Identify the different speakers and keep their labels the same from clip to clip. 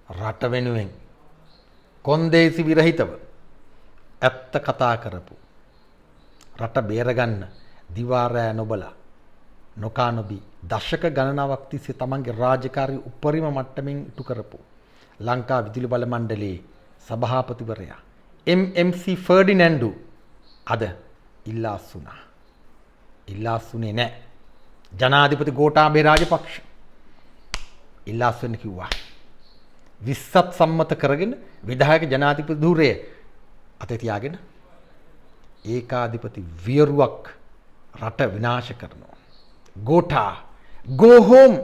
Speaker 1: රට වෙනුවෙන් කොන්දේසි විරහිතව ඇත්ත කතා කරපු රට බේරගන්න දිවා රෑ නොබලා නොකා නොබී දශක ගණනාවක් තිස්සේ තමන්ගේ රාජකාරී උපරිම මට්ටමින් ඉටු කරපු ලංකා විදුලි බල මණ්ඩලයේ සභාපතිවරයා MMC ෆර්ඩිනැන්ඩු අද ඉල්ලාස් වුණා. ඉල්ලාස් වුණේ නැහැ. ජනාධිපති ගෝඨාභය රාජපක්ෂ ඉල්ලාස් වෙන්න කිව්වා. 20ත් සම්මත කරගෙන විධායක ජනාධිපති ධූරය අතේ තියාගෙන ඒකාධිපති වියරුවක් රට විනාශ කරනවා. Gota go home.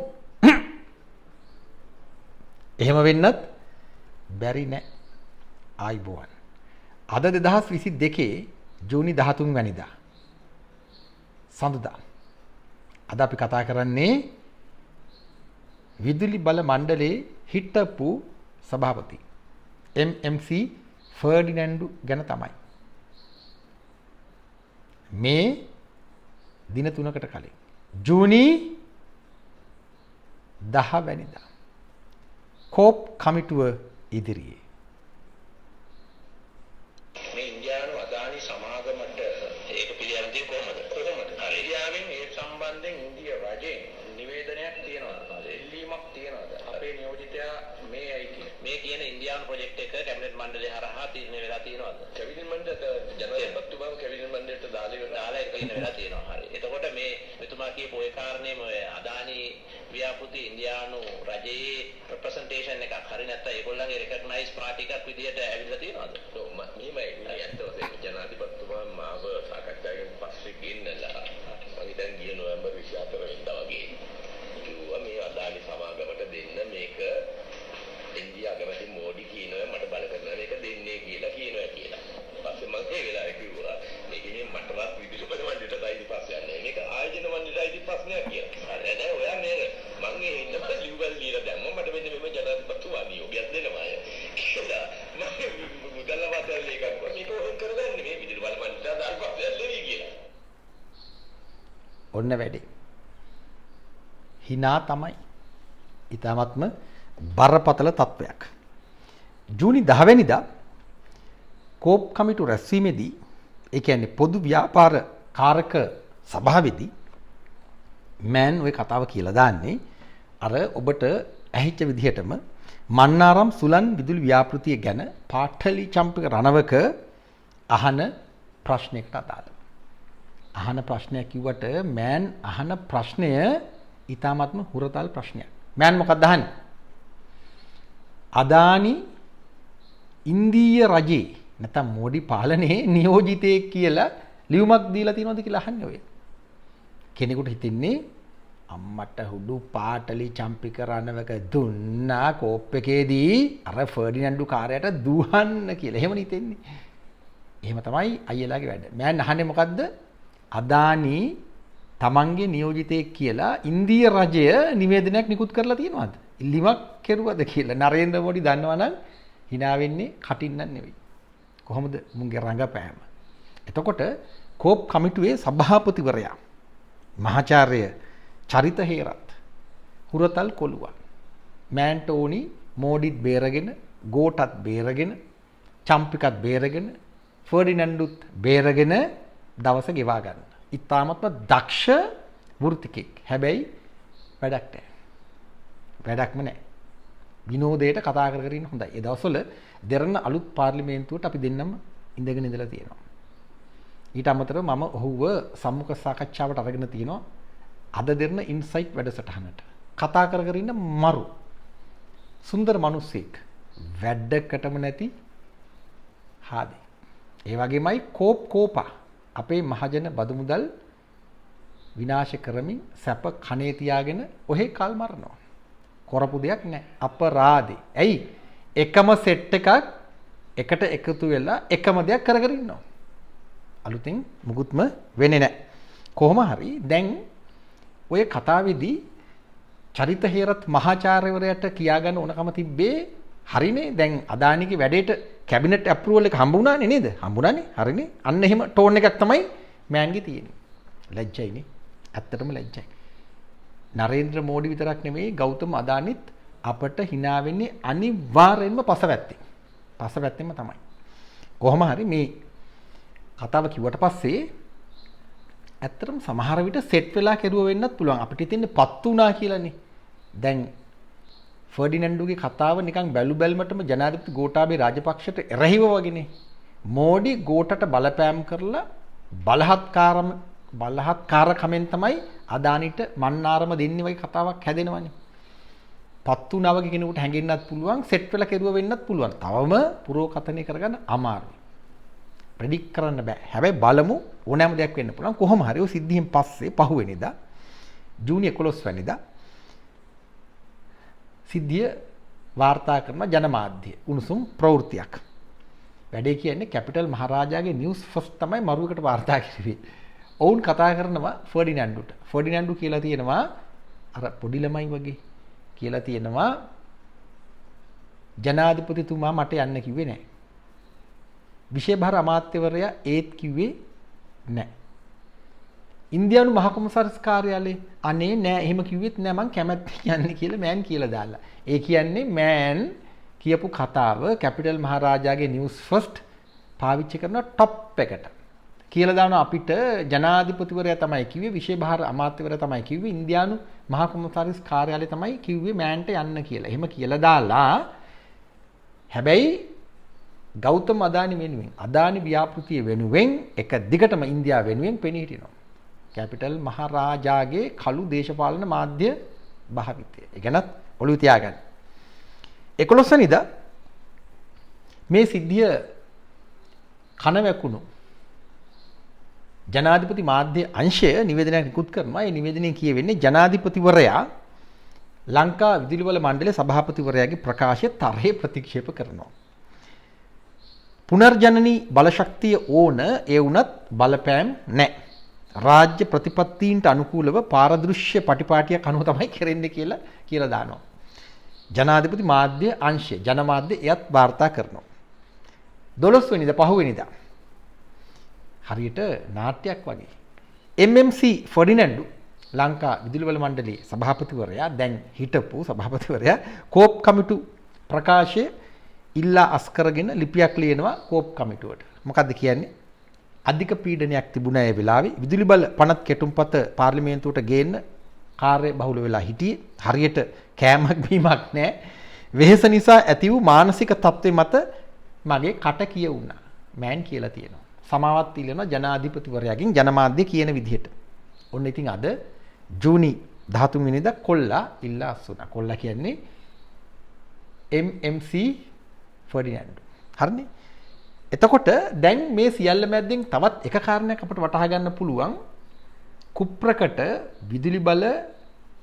Speaker 1: එහෙම වෙන්නත් බැරි නෑ. ආයිබෝවන්. අද 2022 ජූනි 13 වැනිදා සඳුදා. අද අපි කතා කරන්නේ විදුලි බල මණ්ඩලයේ හිටපු සභාපති MMC ෆර්ඩිනැන්ඩු ගැන තමයි. මේ දින 3කට කලින් ජූනි 10 වැනිදා කෝප් කමිටුව ඉදිරියේ
Speaker 2: මේ ඉන්දියානු අදානි සමාගමට ඒක පිළිගන්නේ කොහොමද? හරි. ඉන්දියාවෙන් ඒ සම්බන්ධයෙන් ඉන්දියා රජයෙන් නිවේදනයක් තියෙනවා. එල්ලීමක් තියෙනවාද? අපේ නියෝජිතයා මේ අයි මේ කියන ඉන්දියානු ප්‍රොජෙක්ට් එක කැබිනට් මණ්ඩලය හරහා තීරණය වෙලා තියෙනවද? කැබිනට් මණ්ඩලයට ජනාධිපතිතුමාම කැබිනට් මණ්ඩලයට දාලා ඒක තීරණය වෙලා තියෙනවා. හරි. එතකොට මේ මෙතුමා කියපු ඒ කාරණේම අදානි ව්‍යාපෘති ඉන්දියානු රජයේ ප්‍රෙසන්ටේෂන් එකක් හරි නැත්නම් ඒගොල්ලන්ගේ රෙකග්නයිස් පාටි එකක් විදියට ඇවිල්ලා තියෙනවද? මෙහෙමයි ඇත්ත වශයෙන්ම ජනාධිපතිතුමා මාව සාකච්ඡාවකින් පස්සේ ගෙන්නලා මම හිතන්නේ ගිය නොවැම්බර් 24 වෙනිදා වගේ කිව්වා මේ අදානි සමාගමට දෙන්න මේක ඉන්දියා ගමති මෝඩි කියනවා මට බල කරනවා මේක දෙන්නේ කියලා කියලා. පස්සේ මම ඒ වෙලාවේ කිව්වා මේක ඉතින් මටවත් විදුලි බල මණ්ඩලයට අයිති ප්‍රශ්නයක් නෙවෙයි මේක ආයෝජන මණ්ඩලයට අයිති ප්‍රශ්නයක් කියලා. හරි නේද? ඔයා මේ මම මේ ඉන්නකොට ලියුවල් දීලා දැම්මා මට මෙන්න මෙහෙම ජනාධිපතිතුමා නියෝගයක් දෙනවා කියලා. මම මුදල්වතල් එකක් මේක වොන් කරගන්නේ මේ විදුලි බල මණ්ඩලයට අදාළ ප්‍රශ්නයක් නෙවෙයි කියලා.
Speaker 1: ඔන්න වැඩේ. හිනා තමයි. ඊටාත්ම බරපතල තත්වයක්. ජූනි 10 වෙනිදා කෝප් කමිටු රැස්වීමේදී ඒ කියන්නේ පොදු ව්‍යාපාර කාරක සභාවේදී මෑන් ওই කතාව කියලා දාන්නේ අර ඔබට ඇහිච්ච විදිහටම මන්නාරම් සුලන් විදුලි ව්‍යාපෘතිය ගැන පාඨලි චම්පක රණවක අහන ප්‍රශ්නයකට අදාළව. අහන ප්‍රශ්නයක් කිව්වට මෑන් අහන ප්‍රශ්නය ඊටාත්ම හුරතල් ප්‍රශ්නයක්. මෑන් මොකක්ද අහන්නේ? අදානි ඉන්දීය රජේ නැත්නම් මෝඩි පාලනයේ නියෝජිතයෙක් කියලා ලියුමක් දීලා තියෙනවද කියලා අහන්නේ ඔය. කෙනෙකුට හිතෙන්නේ අම්මට හුඩු පාටලි චම්පික රණවක දුන්නා කෝප් එකේදී අර ෆර්ඩිනැන්ඩු කාර්යයට දුවන්න කියලා. එහෙම හිතෙන්නේ. එහෙම තමයි අයියලාගේ වැඩ. මෑන් අහන්නේ මොකද්ද? අදානි තමන්ගේ නියෝජිතයෙක් කියලා ඉන්දීය රජය නිවේදනයක් නිකුත් කරලා තියෙනවද? ඉල්ලීමක් කෙරුවද කියලා. නරේන්ද්‍ර මෝඩි දන්නවනම් hina වෙන්නේ කටින් නෙවෙයි. කොහොමද මුන්ගේ රංගපෑම? එතකොට කෝප් කමිටුවේ සභාපතිවරයා මහාචාර්ය චරිත හේරත් හුරතල් කොළුවා මෑන්ට ඕනි මෝඩිත් බේරගෙන ගෝටත් බේරගෙන චම්පිකත් බේරගෙන ෆර්ඩිනැන්ඩුත් බේරගෙන දවස ගෙවා ගන්න. ඉතාමත්ම දක්ෂ වෘත්තිකෙක්. හැබැයි වැඩක් නැහැ. වැඩක්ම නැහැ. විනෝදයට කතා කර කර ඉන්න හොඳයි. ඒ දවස්වල දෙරණ අලුත් පාර්ලිමේන්තුවට අපි දෙන්නම ඉඳගෙන ඉඳලා තියෙනවා. ඊට අමතරව මම ඔහුව සම්මුඛ සාකච්ඡාවට අරගෙන තියෙනවා. අද දෙරණ ඉන්සයිට් වැඩසටහනට. කතා කර කර ඉන්න මරු සුන්දර මිනිස්සෙක්. වැඩකටම නැති හාදි. ඒ වගේමයි කෝපා අපේ මහජන බදු මුදල් විනාශ කරමින් සැප කනේ තියාගෙන ඔහේ කල් මරනවා. කරපු දෙයක් නැහැ. අපරාධේ. ඇයි? එකම සෙට් එකක් එකට එකතු වෙලා එකම දෙයක් කර ඉන්නවා. අලුතෙන් මුකුත්ම වෙන්නේ නැහැ. කොහොම හරි දැන් ඔය කතාවේදී චරිත හේරත් මහාචාර්යවරයාට කියාගන්න ඕනකම තිබ්බේ හරිනේ. දැන් අදානිගේ වැඩේට කැබිනට් ඇප්‍රූවල් එක හම්බුණානේ නේද? හම්බුණානේ. හරිනේ. අන්න එහෙම ටෝන් එකක් තමයි මෑන්ගේ තියෙන්නේ. ලැජ්ජයිනේ. ඇත්තටම ලැජ්ජයි. නරේන්ද්‍ර මෝඩි විතරක් නෙමෙයි ගෞතම අදානිත් අපට hina වෙන්නේ අනිවාර්යෙන්ම පසවැත්තේ. පසවැත්තෙම තමයි. කොහොම හරි මේ කතාව කිව්වට පස්සේ ඇත්තටම සමහර විට සෙට් වෙලා කෙරුව වෙන්නත් පුළුවන්. අපිට හිතෙන්නේ පත්තු වුණා කියලානේ. දැන් ෆර්ඩිනැන්ඩුගේ කතාව නිකන් බැලු බැලමටම ජනාධිපති ගෝඨාභය රාජපක්ෂට එරෙහිව වගේනේ. මෝඩි ගෝඨට බලපෑම් කරලා බලහත්කාරකමෙන් තමයි අදානිට මන්නාරම දෙන්නේ වගේ කතාවක් හැදෙනවනේ. පත්තු වුණා වගේ කෙනෙකුට හැඟෙන්නත් පුළුවන්, සෙට් වෙලා කෙරුව වෙන්නත් පුළුවන්. තවම පුරෝකථනය කරගන්න අමාරුයි. ප්‍රෙඩික්ට් කරන්න බෑ. හැබැයි බලමු ඕනෑම දෙයක් වෙන්න පුළුවන්. කොහොම හරි ඔය සිද්ධියෙන් පස්සේ පහුවෙනිදා ජූනි 11 වෙනිදා සිද්ධිය වාර්තා කරන ජනමාධ්‍ය උණුසුම් ප්‍රවෘත්තියක්. වැඩේ කියන්නේ කැපිටල් මහරජාගේ නිවුස් ෆස්ට් තමයි මරුවකට වාර්තා කරුවේ. ඔවුන් කතා කරනවා ෆර්ඩිනැන්ඩුට. ෆර්ඩිනැන්ඩු කියලා තියෙනවා අර පොඩි ළමයි වගේ කියලා තියෙනවා ජනාධිපතිතුමා මට යන්න කිව්වේ නැහැ. විශේෂ අමාත්‍යවරයා ඒත් කිව්වේ නැහැ. ඉන්දියානු මහ කොමසාරිස් කාර්යාලයේ අනේ නෑ එහෙම කිව්වෙත් නෑ මං කැමැත්තෙන් යන්නේ කියලා මෑන් කියලා දාලා. ඒ කියන්නේ මෑන් කියපු කතාව කැපිටල් මහරජාගේ නිවුස් ෆස්ට් පාවිච්චි කරන টොප් එකට. කියලා දානවා අපිට ජනාධිපතිවරයා තමයි කිව්වේ විශේෂ අමාත්‍යවරයා තමයි කිව්වේ ඉන්දියානු මහ කොමසාරිස් කාර්යාලය තමයි කිව්වේ මෑන්ට යන්න කියලා. එහෙම කියලා දාලා හැබැයි ගෞතම අදානි වෙනුවෙන් අදානි ව්‍යාපෘතිය වෙනුවෙන් එක දිගටම ඉන්දියාව වෙනුවෙන් පෙනී හිටිනවා. කැපිටල් මහරජාගේ කළු දේශපාලන මාධ්‍ය භාවිතය. ඒ ගැනත් ඔළුව තියාගන්න. 11 වෙනිදා මේ සිද්ධිය කනවැකුණු ජනාධිපති මාධ්‍ය අංශය නිවේදනයක් නිකුත් කරනවා. ඒ නිවේදනයේ කියවෙන්නේ ජනාධිපතිවරයා ලංකා විදුලිවල මණ්ඩලයේ සභාපතිවරයාගේ ප්‍රකාශය තරහේ ප්‍රතික්ෂේප කරනවා. පුනර්ජනනී බලශක්තිය ඕන ඒ වුණත් බලපෑම් නැහැ. රාජ්‍ය ප්‍රතිපත්තීන්ට අනුකූලව පාරදෘශ්‍ය පටිපාටියක් අනුව තමයි කරන්නේ කියලා දානවා. ජනාධිපති මාධ්‍ය අංශය ජනමාධ්‍ය එයත් වාර්තා කරනවා. 12 වෙනිදා පහුවෙනිදා හරියට නාට්‍යයක් වගේ MMC ෆර්ඩිනැන්ඩු ලංකා විදුලිවල මණ්ඩලයේ සභාපතිවරයා දැන් හිටපු සභාපතිවරයා කෝප් කමිටු ප්‍රකාශය ඉල්ලා අස්කරගෙන ලිපියක් ලියනවා කෝප් කමිටුවට. මොකද්ද කියන්නේ? අධික පීඩනයක් තිබුණා ඒ වෙලාවේ විදුලි බල පනත් කෙටුම්පත පාර්ලිමේන්තුවට ගේන්න කාර්ය බහුල වෙලා හිටියේ. හරියට කෑමක් බීමක් නැහැ. වෙහෙස නිසා ඇති වූ මානසික තත්ත්වය මත මගේ කට කියුණා. මෑන් කියලා තියෙනවා. සමාවත් ඉල්ලනවා ජනාධිපතිවරයාගෙන් ජනමාධ්‍ය කියන විදිහට. ඔන්න ඉතින් අද ජූනි 13 වෙනිදා කොල්ලා ඉල්ලා අස්සුණා. කොල්ලා කියන්නේ MMC ෆර්ඩිනැන්ඩු. හරිනේ? එතකොට දැන් මේ සියල්ල මැද්දෙන් තවත් එක කාරණයක් අපිට වටහා ගන්න පුළුවන්. කුප්‍රකට විදුලි බල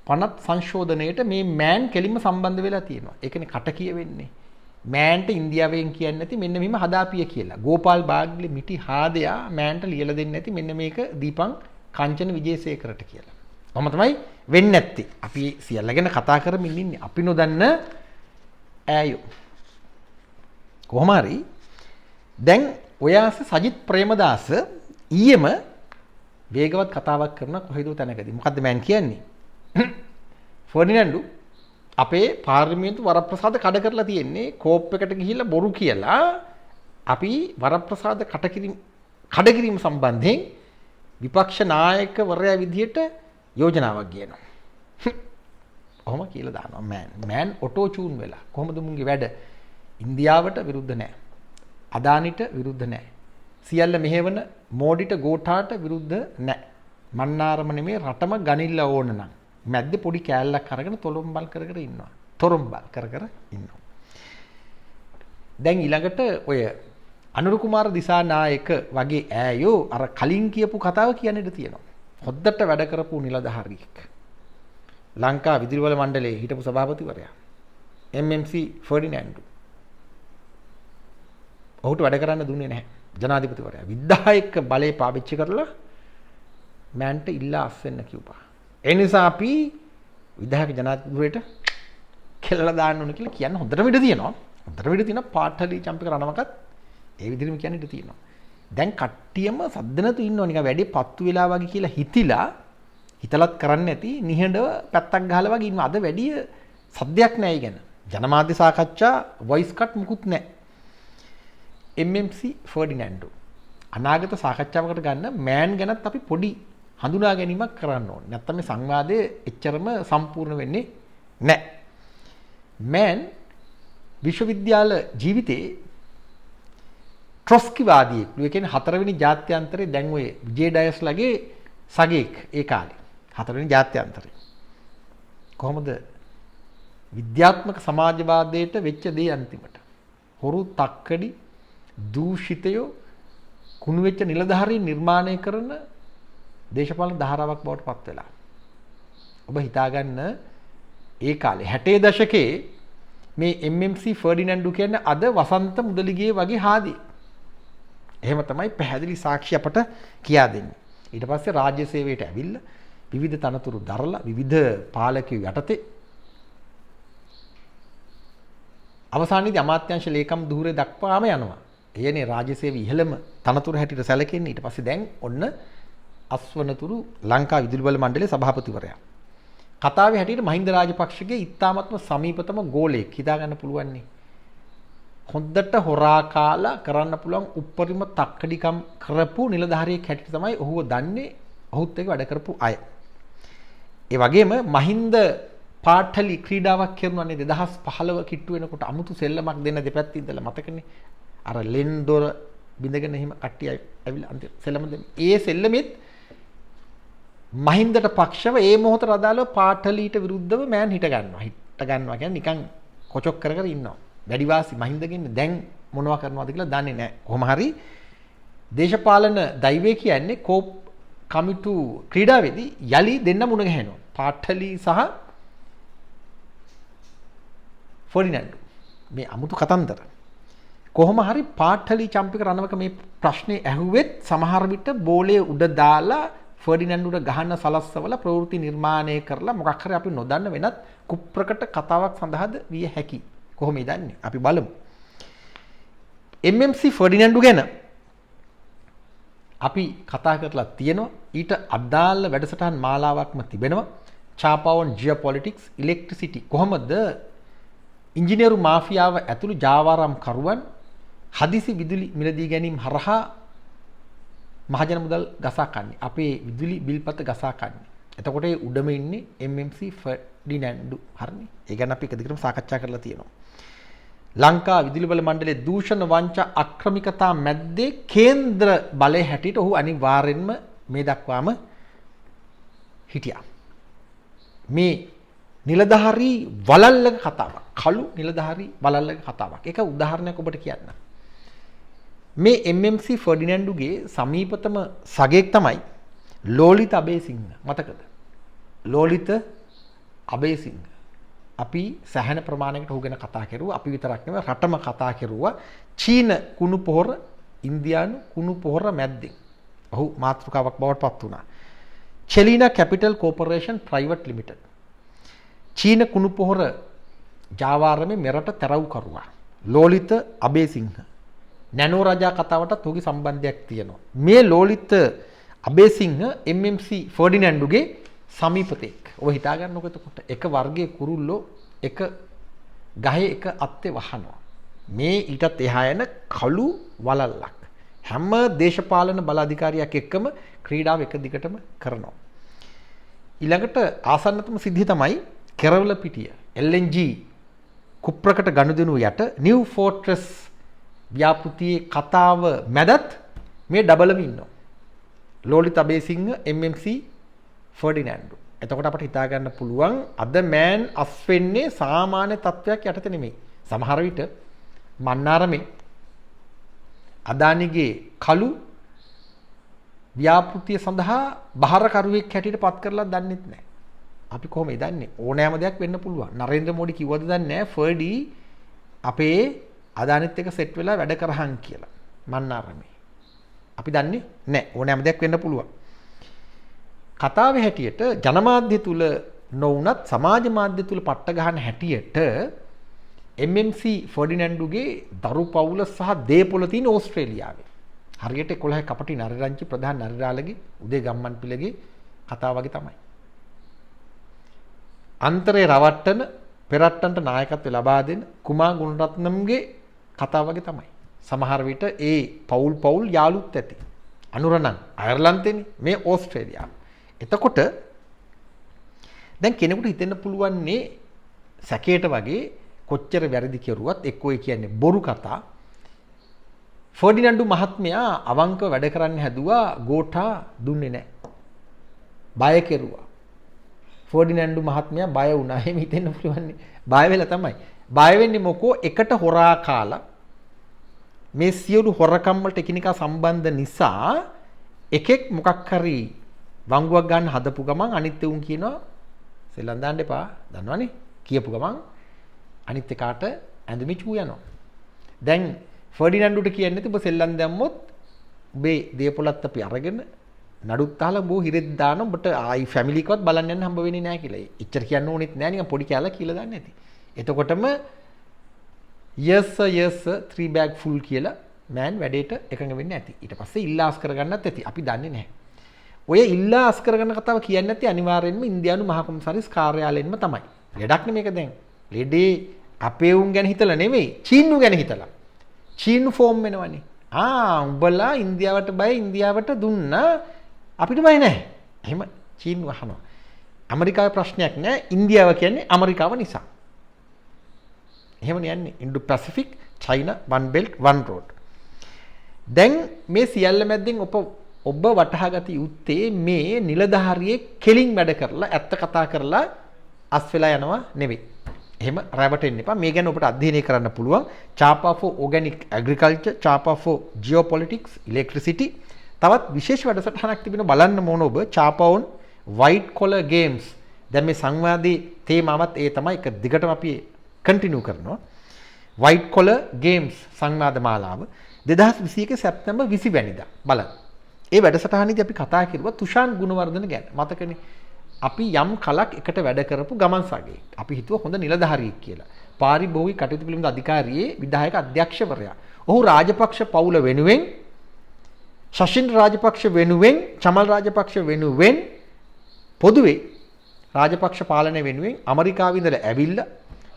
Speaker 1: පනත් සංශෝධනයේට මේ මෑන් කෙලින්ම සම්බන්ධ වෙලා තියෙනවා. ඒකනේ කට කියවෙන්නේ. මෑන්ට ඉන්දියාවෙන් කියන්නේ නැති මෙන්න මෙහිම හදාපිය කියලා. ගෝපාල් බාග්ලි මිටි හාදයා මෑන්ට ලියලා දෙන්නේ නැති මෙන්න මේක දීපං කාංචන විජේසේකරට කියලා. කොහොම තමයි වෙන්නේ නැත්තේ. අපි සියල්ල ගැන කතා කරමින් ඉන්නේ. අපි නොදන්න ඈයෝ. කොහොම හරි දැන් ඔයාස සජිත් ප්‍රේමදාස ඊයේම වේගවත් කතාවක් කරන කොහෙද තැනකදී මොකද්ද මෑන් කියන්නේ? ෆර්ඩිනැන්ඩු අපේ පාර්ලිමේන්තු වරප්‍රසාද කඩ කරලා තියෙන්නේ කෝප් එකට ගිහිල්ලා බොරු කියලා අපි වරප්‍රසාද කඩකිරීම සම්බන්ධයෙන් විපක්ෂ නායකවරයා විදියට යෝජනාවක් ගේනවා. කොහොම කියලා දානවා මෑන් ඔටෝ චූන් වෙලා. කොහොමද මුන්ගේ වැඩ? ඉන්දියාවට විරුද්ධ නැහැ. අදානිට විරුද්ධ නැහැ. සියල්ල මෙහෙවන මෝඩිට ගෝඨාට විරුද්ධ නැහැ. මන්නාරම නෙමේ රටම ගනින්න ඕන නම් මැද්දේ පොඩි කෑල්ලක් අරගෙන තොරම්බල් කර කර ඉන්නවා. තොරම්බල් කර කර ඉන්නවා. දැන් ඊළඟට ඔය අනුර කුමාර දිසානායක වගේ ඈයෝ අර කලින් කියපු කතාව කියන්න ඉඩ තියෙනවා. හොද්දට වැඩ කරපු නිලධාරියෙක්. ලංකා විදුලිවල මණ්ඩලයේ හිටපු සභාපතිවරයා. MMC ෆර්ඩිනැන්ඩු. ඔහුට වැඩ කරන්න දුන්නේ නැහැ ජනාධිපතිවරයා. විධායක බලය පාවිච්චි කරලා මෑන්ට ඉල්ලා අස්වෙන්න කිව්වා. ඒ නිසා අපි විධායක ජනාධිපතිවරයට කෙල්ලලා දාන්න ඕන කියලා කියන්න හොඳටම ඉඩ තියෙනවා. හොඳටම ඉඩ තියෙනවා. පාඨලි චම්පික රණවකත් ඒ විදිහටම කියන්න ඉඩ තියෙනවා. දැන් කට්ටියම සද්ද නැතු ඉන්නවා නිකන් වැඩේ පත්තු වෙලා වගේ කියලා හිතලත් කරන්නේ නැති නිහඬව පැත්තක් ගහලා වගේ ඉන්නවා. අද වැඩි සද්දයක් නැහැ ඒ ගැන. ජනමාධ්‍ය සාකච්ඡා වොයිස් කට් මුකුත් නැහැ. MMC ෆර්ඩිනැන්ඩෝ අනාගත සාකච්ඡාවකට ගන්න මෑන් ගැනත් අපි පොඩි හඳුනා ගැනීමක් කරන්න ඕනේ. නැත්නම් මේ සංවාදයේ එච්චරම සම්පූර්ණ වෙන්නේ නැහැ. මෑන් විශ්වවිද්‍යාල ජීවිතේ ට්‍රොස්කිවාදියෙක්. ඒ කියන්නේ හතරවෙනි ජාත්‍යන්තරේ දැන් ඔය විජේ ඩයස්ලගේ සගේක් ඒ කාලේ. හතරවෙනි ජාත්‍යන්තරේ. කොහොමද විද්‍යාත්මක සමාජවාදයට වෙච්ච දේ අන්තිමට. හොරු තක්කඩි දූෂිතයෝ කුණු වෙච්ච නිලධාරීන් නිර්මාණය කරන දේශපාලන ධාරාවක් බවට පත් වෙලා. ඔබ හිතාගන්න ඒ කාලේ 60 දශකයේ මේ MMC ෆර්ඩිනැන්ඩෝ කියන්නේ අද වසන්ත මුදලිගේ වගේ හාදි. එහෙම තමයි පැහැදිලි සාක්ෂි අපට කියා දෙන්නේ. ඊට පස්සේ රාජ්‍ය සේවයට ඇවිල්ලා විවිධ තනතුරු දරලා විවිධ පාලකයෝ යටතේ අවසානයේදී අමාත්‍යාංශ ලේකම් ධූරය දක්වාම යනවා. එයනේ රාජ්‍ය සේවයේ ඉහළම තනතුරු හැටියට සැලකෙන්නේ. ඊට පස්සේ දැන් ඔන්න අස්වනතුරු ලංකා විදුලි බල මණ්ඩලයේ සභාපතිවරයා. කතාවේ හැටියට මහින්ද රාජපක්ෂගේ ඉතාමත්ම සමීපතම ගෝලයෙක් හිතා ගන්න පුළුවන් නේ. හොද්දට හොරා කාලා කරන්න පුළුවන් උප්පරිම තක්කඩිකම් කරපු නිලධාරියෙක් හැටියට තමයි ඔහුව දන්නේ. ඔහුත් එක්ක වැඩ කරපු අය. ඒ වගේම මහින්ද පාඨලි ක්‍රීඩාවක් කරනවානේ 2015 කිට්ටු වෙනකොට අමුතු සෙල්ලමක් දෙන්න දෙපැත්තේ ඉඳලා මතකනේ. අර ලෙන් දොර බින්දගෙන එහෙම කට්ටිය ඇවිල්ලා අන්තිම සෙල්ලම දෙන්නේ. ඒ සෙල්ලමෙත් මහින්දට පක්ෂව ඒ මොහොතට අදාළව පාඨලීට විරුද්ධව මෑන් හිට ගන්නවා. හිට ගන්නවා කියන්නේ නිකන් කොචොක් කර කර ඉන්නවා. වැඩිවාසි මහින්දගෙන් දැන් මොනවා කරනවද කියලා දන්නේ නැහැ. කොහොම හරි දේශපාලන දෛවය කියන්නේ කෝප් කමිටු ක්‍රීඩාවේදී යලි දෙන්න මුණ ගැහෙනවා. පාඨලි සහ ෆර්ඩිනැන්ඩෝ මේ අමුතු කතන්දර. කොහොම හරි පාඨලි චම්පික රණවක මේ ප්‍රශ්නේ ඇහුවෙත් සමහර විට බෝලේ උඩ දාලා ෆර්ඩිනැන්ඩෝට ගහන්න සලස්සවල ප්‍රවෘත්ති නිර්මාණය කරලා මොකක් හරි අපි නොදන්න වෙනත් කුප්‍රකට කතාවක් සඳහාද විය හැකි. කොහොමද දන්නේ? අපි බලමු. MMC ෆර්ඩිනැන්ඩෝ ගැන අපි කතා කරලා තියෙනවා. ඊට අදාළ වැඩසටහන් මාලාවක්ම තිබෙනවා. චාපාවන් ජියෝපොලිටික්ස් ඉලෙක්ට්‍රිසිටි කොහොමද ඉංජිනේරු මාෆියාව ඇතුළු ජාවාරම් කරුවන් හදිසි විදුලි මිලදී ගැනීම හරහා මහජන මුදල් ගසා කන්නේ. අපේ විදුලි බිල්පත ගසා කන්නේ. එතකොට ඒ උඩම ඉන්නේ MMC ෆර්ඩිනැන්ඩෝ. හරිනේ. ඒ ගැන අපි එක දිගටම සාකච්ඡා කරලා තියෙනවා. ලංකා විදුලි බල මණ්ඩලයේ දූෂණ වංචා අක්‍රමිකතා මැද්දේ කේන්ද්‍ර බලය හැටියට ඔහු අනිවාර්යෙන්ම මේ දක්වාම හිටියා. මේ නිලධාරී වලල්ලක කතාවක්. කළු නිලධාරී වලල්ලක කතාවක්. ඒක උදාහරණයක් ඔබට කියන්න. මේ MMC ෆර්ඩිනැන්ඩෝගේ සමීපතම සගයෙක් තමයි ලෝලිත අබේසිංහ. මතකද? ලෝලිත අබේසිංහ. අපි සැහැණ ප්‍රමාණයකට ඔහු ගැන කතා කරුවා. අපි විතරක් නෙවෙයි රටම කතා කරුවා. චීන කුණු පොහොර ඉන්දියානු කුණු පොහොර මැද්දෙන්. ඔහු මාතෘකාවක් බවට පත් වුණා. චෙලිනා කැපිටල් කෝපරේෂන් ප්‍රයිවට් ලිමිටඩ්. චීන කුණු පොහොර ජාවාරමේ මෙරට තරව් කරුවා. ලෝලිත අබේසිංහ. නැනෝ රජා කතාවටත් ඔහුගේ සම්බන්ධයක් තියෙනවා. මේ ලෝලිත අබේසිංහ MMC ෆර්ඩිනැන්ඩෝගේ සමීපතෙක්. ඔබ හිතා ගන්නකො එතකොට එක වර්ගයේ කුරුල්ලෝ එක ගහේ එක අත්තේ වහනවා. මේ ඊටත් එහා යන කළු වලල්ලක්. හැම දේශපාලන බල අධිකාරියක් එක්කම ක්‍රීඩාව එක දිගටම කරනවා. ඊළඟට ආසන්නතම සිද්ධිය තමයි කෙරවල පිටිය LNG කුප්‍රකට ගනුදෙනු යට නිව් ෆෝර්ට්‍රස් ව්‍යාපෘතියේ කතාව මැදත් මේ ඩබලම ඉන්නවා. ලෝලිත අබේසිංහ MMC ෆර්ඩිනැන්ඩෝ. එතකොට අපට හිතා ගන්න පුළුවන් අද මෑන් අස් වෙන්නේ සාමාන්‍ය තත්වයක් යටතේ නෙමෙයි. සමහර විට මන්නාරමේ අදානිගේ කළු ව්‍යාපෘතිය සඳහා බහරකරුවෙක් හැටියට පත් කරලා දන්නෙත් නැහැ. අපි කොහොමද දන්නේ? ඕනෑම දෙයක් වෙන්න පුළුවන්. නරේන්ද්‍ර මෝඩි කිව්වද දන්නේ නැහැ ෆර්ඩි අපේ අදානිත් එක සෙට් වෙලා වැඩ කරහන් කියලා. මන්නාරමේ. අපි දන්නේ නැහැ. ඕනෑම දෙයක් වෙන්න පුළුවන්. කතාවේ හැටියට ජනමාධ්‍ය තුල නොවුනත් සමාජ මාධ්‍ය තුල පට්ට ගහන හැටියට MMC ෆර්ඩිනැන්ඩෝගේ දරු පවුල සහ දේපොළ තියෙන ඕස්ට්‍රේලියාවේ. හරියට 11 කපටි නරිරංචි ප්‍රධාන නරිරාලගේ උදේ ගම්මන් පිළගේ කතාව වගේ තමයි. අන්තරේ රවට්ටන පෙරට්ටන්ට නායකත්වය ලබා දෙන කුමා ගුණරත්නම්ගේ කතාව වගේ තමයි. සමහර විට ඒ පවුල් යාළුත් ඇති. අනුරණන් අයර්ලන්තෙනේ මේ ඕස්ට්‍රේලියාව. එතකොට දැන් කෙනෙකුට හිතෙන්න පුළුවන්නේ සැකයට වගේ කොච්චර වැරදි කෙරුවත් එක්කෝ කියන්නේ බොරු කතා. ෆර්ඩිනන්ඩු මහත්මයා අවංකව වැඩ කරන්න හැදුවා ගෝඨා දුන්නේ නැහැ. බය කෙරුවා. ෆර්ඩිනන්ඩු මහත්මයා බය වුණා. එහෙම හිතෙන්න පුළුවන්නේ. බය වෙලා තමයි. බය වෙන්නේ මොකෝ එකට හොරා කාලා මේ සියලු හොරකම් වලට එකිනෙකා සම්බන්ධ නිසා එකෙක් මොකක් හරි වංගුවක් ගන්න හදපු ගමන් අනිත් උන් කියනවා සෙල්ලම් දාන්න එපා. දන්නවනේ? කියපු ගමන් අනිත් එකාට ඇඳුමි චූ යනවා. දැන් ෆර්ඩිනන්ඩුට කියන්නේ නැති ඔබ සෙල්ලම් දැම්මොත් ඔබේ දේපොළත් අපි අරගෙන නඩුත් අහලා බෝ හිරෙත් දාන ඔබට ආයි ෆැමිලි එකවත් බලන්න යන්න හම්බ වෙන්නේ නැහැ කියලා. එච්චර කියන්න ඕනෙත් නැහැ නිකන් පොඩි කැලලා කියලා දාන්න ඇති. එතකොටම yes sir 3 bag full කියලා මෑන් වැඩේට එකඟ වෙන්නේ නැති. ඊට පස්සේ ඉල්ලාස් කරගන්නත් ඇති. අපි දන්නේ නැහැ. ඔය ඉල්ලාස් කරගන්න කතාව කියන්නේ නැති අනිවාර්යෙන්ම ඉන්දියානු මහ කොමසාරිස් කාර්යාලයෙන්ම තමයි. ලෙඩක් නෙමේක දැන්. ලෙඩේ අපේ උන් ගැන හිතලා නෙමෙයි චීනු ගැන හිතලා. චීනු ෆෝම් වෙනවනේ. උඹලා ඉන්දියාවට බය ඉන්දියාවට දුන්නා අපිට බය නැහැ. එහෙම චීනු අහනවා. ඇමරිකාවේ ප්‍රශ්නයක් නැහැ. ඉන්දියාව කියන්නේ ඇමරිකාව නිසා. එහෙමනේ යන්නේ. Indoor Pacific China one belt one road. දැන් මේ සියල්ල මැද්දෙන් ඔබ වටහා ගත යුත්තේ මේ නිලධාරියේ කෙලින් වැඩ කරලා ඇත්ත කතා කරලා අස් වෙලා යනවා නෙවෙයි. එහෙම රැවටෙන්න එපා. මේ ගැන ඔබට අධ්‍යයනය කරන්න පුළුවන්. Chapa for Organic Agriculture, Chapa for Geopolitics, Electricity. තවත් විශේෂ වැඩසටහනක් තිබෙනවා බලන්න ඕන ඔබ. Chapa on White Collar Games. දැන් මේ සංවාදයේ තේමාවත් ඒ තමයි. එක දිගටම අපි කන්ටිනියු කරනවා. White Collar Games සංවාද මාලාව 2021 සැප්තැම්බර් 20 වෙනිදා බලන්න. ඒ වැඩසටහනේදී අපි කතා කරුවා තුෂාන් ගුණවර්ධන ගැන. මතකනේ? අපි යම් කලක් එකට වැඩ කරපු ගමන් සාගේ. අපි හිතුවා හොඳ නිලධාරියෙක් කියලා. පාරිභෝගික කටයුතු පිළිබඳ අධිකාරියේ විධායක අධ්‍යක්ෂවරයා. ඔහු රාජපක්ෂ පවුල වෙනුවෙන් ශෂින්ද්‍ර රාජපක්ෂ වෙනුවෙන් චමල් රාජපක්ෂ වෙනුවෙන් පොදුවේ රාජපක්ෂ පාලනය වෙනුවෙන් ඇමරිකාවේ ඉඳලා ඇවිල්ලා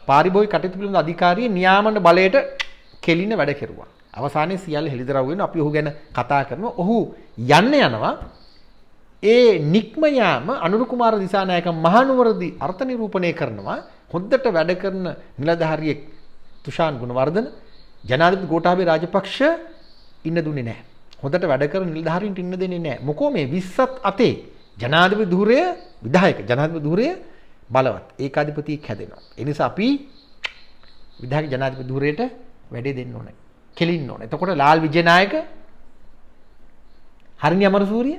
Speaker 1: පාරිභෝගික කටයුතු පිළිබඳ අධිකාරියේ නියාමන බලයට කෙලින වැඩ කෙරුවා. අවසානයේ සියල්ල හෙළිදරව් වෙනවා. අපි ඔහු ගැන කතා කරනවා. ඔහු යනවා ඒ නික්ම යාම අනුර කුමාර දිසානායක මහනුවරදී අර්ථ නිරූපණය කරනවා. හොද්දට වැඩ කරන නිලධාරියෙක් තුෂාන් ගුණවර්ධන ජනාධිපති ගෝඨාභය රාජපක්ෂ ඉන්න දුන්නේ නැහැ. හොද්දට වැඩ කරන නිලධාරීන්ට ඉන්න දෙන්නේ නැහැ. මොකෝ මේ 20ත් අතේ ජනාධිපති ධූරය විධායක ජනාධිපති ධූරය බලවත් ඒකාධිපතියෙක් හැදෙනවා. ඒ නිසා අපි විධායක ජනාධිපති ධූරයට වැඩේ දෙන්න ඕනේ. කෙලින්න ඕනේ. එතකොට ලාල් විජේනායක හරිනි අමරසූරිය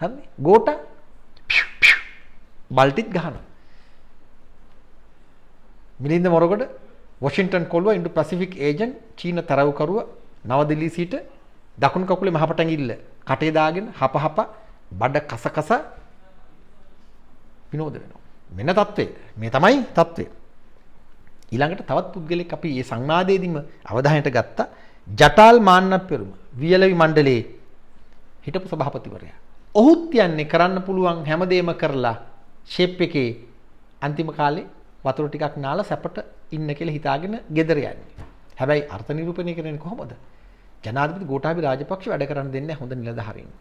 Speaker 1: හරිනේ ගෝඨා බල්ටිත් ගහනවා. මිලින්ද මොරගොඩ වොෂින්ටන් කොල්ලුව ඉන්ඩෝ පැසිෆික් ඒජන්ට් චීන තරවුකරුව නවදිල්ලී සිට දකුණු කකුලේ මහපටැඟිල්ල කටේ දාගෙන හපහප බඩ කසකස විනෝද වෙනවා. මෙන්න தત્ත්වය. මේ තමයි தત્ත්වය. ඊළඟට තවත් පුද්ගලෙක් අපි මේ සංවාදයේදීම අවධානයට ගත්තා. ජටාල් මාන්නප්පෙරුම වියලවි මණ්ඩලයේ හිටපු සභාපතිවරයා. ඔහුත් යන්නේ කරන්න පුළුවන් හැමදේම කරලා ෂේප් එකේ අන්තිම කාලේ වතුර ටිකක් නාලා සැපට ඉන්න කියලා හිතාගෙන ගෙදර යන්නේ. හැබැයි අර්ථ නිරූපණය කරන්නේ කොහොමද? ජනාධිපති ගෝඨාභය රාජපක්ෂ වැඩ කරන්න දෙන්නේ හොඳ නිලධාරීන්ට.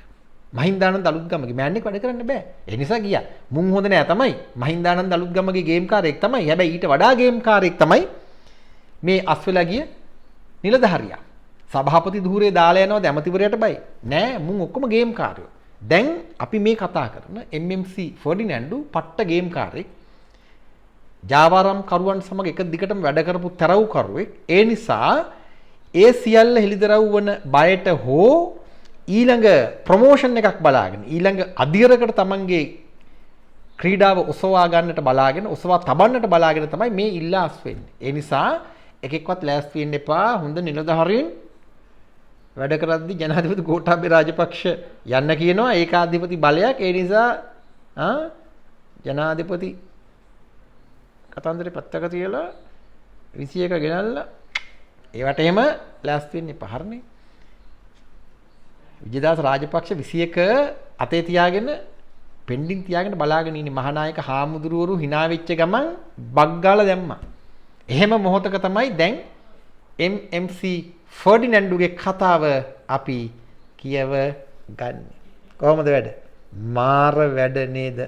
Speaker 1: මහින්දානන්ද අලුත්ගමගේ මෑන්නෙක් වැඩ කරන්න බෑ. ඒ නිසා ගියා. මුන් හොඳ නෑ තමයි. මහින්දානන්ද අලුත්ගමගේ ගේම් කාරයෙක් තමයි. හැබැයි ඊට වඩා ගේම් කාරයෙක් තමයි මේ අස්වෙලා ගිය නිලධාරියා. සභාපති ධූරේ දාලා යනවාද ඇමතිවරයාට බයි. නෑ මුන් ඔක්කොම ගේම් කාරයෝ. දැන් අපි මේ කතා කරන MMC ෆර්ඩිනැන්ඩු පට්ට ගේම් කාරයෙක්. ජාවාරම් කරුවන් සමග එක දිගටම වැඩ කරපු තරවුකරුවෙක්. ඒ නිසා ඒ සියල්ල හෙළිදරව් වන බයට හෝ ඊළඟ ප්‍රොමෝෂන් එකක් බලාගෙන ඊළඟ අධිරකට තමන්ගේ ක්‍රීඩාව ඔසවා ගන්නට බලාගෙන ඔසවා තබන්නට බලාගෙන තමයි මේ ඉල්ලාස් වෙන්නේ. ඒ නිසා එකෙක්වත් ලෑස්ති වෙන්න එපා. හොඳ නිලධාරීන් වැඩ කරද්දී ජනාධිපති ගෝඨාභය රාජපක්ෂ යන්න කියනවා. ඒකාධිපති බලයක්. ඒ නිසා ජනාධිපති කතන්දරේ පැත්තක තියලා 21 ගෙනල්ලා ඒවට එහෙම ලෑස්ති වෙන්න එපා. හරිනේ. විජේදාස රාජපක්ෂ 21 අතේ තියාගෙන පෙන්ඩින් තියාගෙන බලාගෙන ඉන්නේ මහානායක හාමුදුරුවරු hina වෙච්ච ගමන් බග් ගාලා දැම්මා. එහෙම මොහොතක තමයි දැන් MMC ෆර්ඩිනැන්ඩුගේ කතාව අපි කියව ගන්න. කොහොමද වැඩ? මාර වැඩ නේද?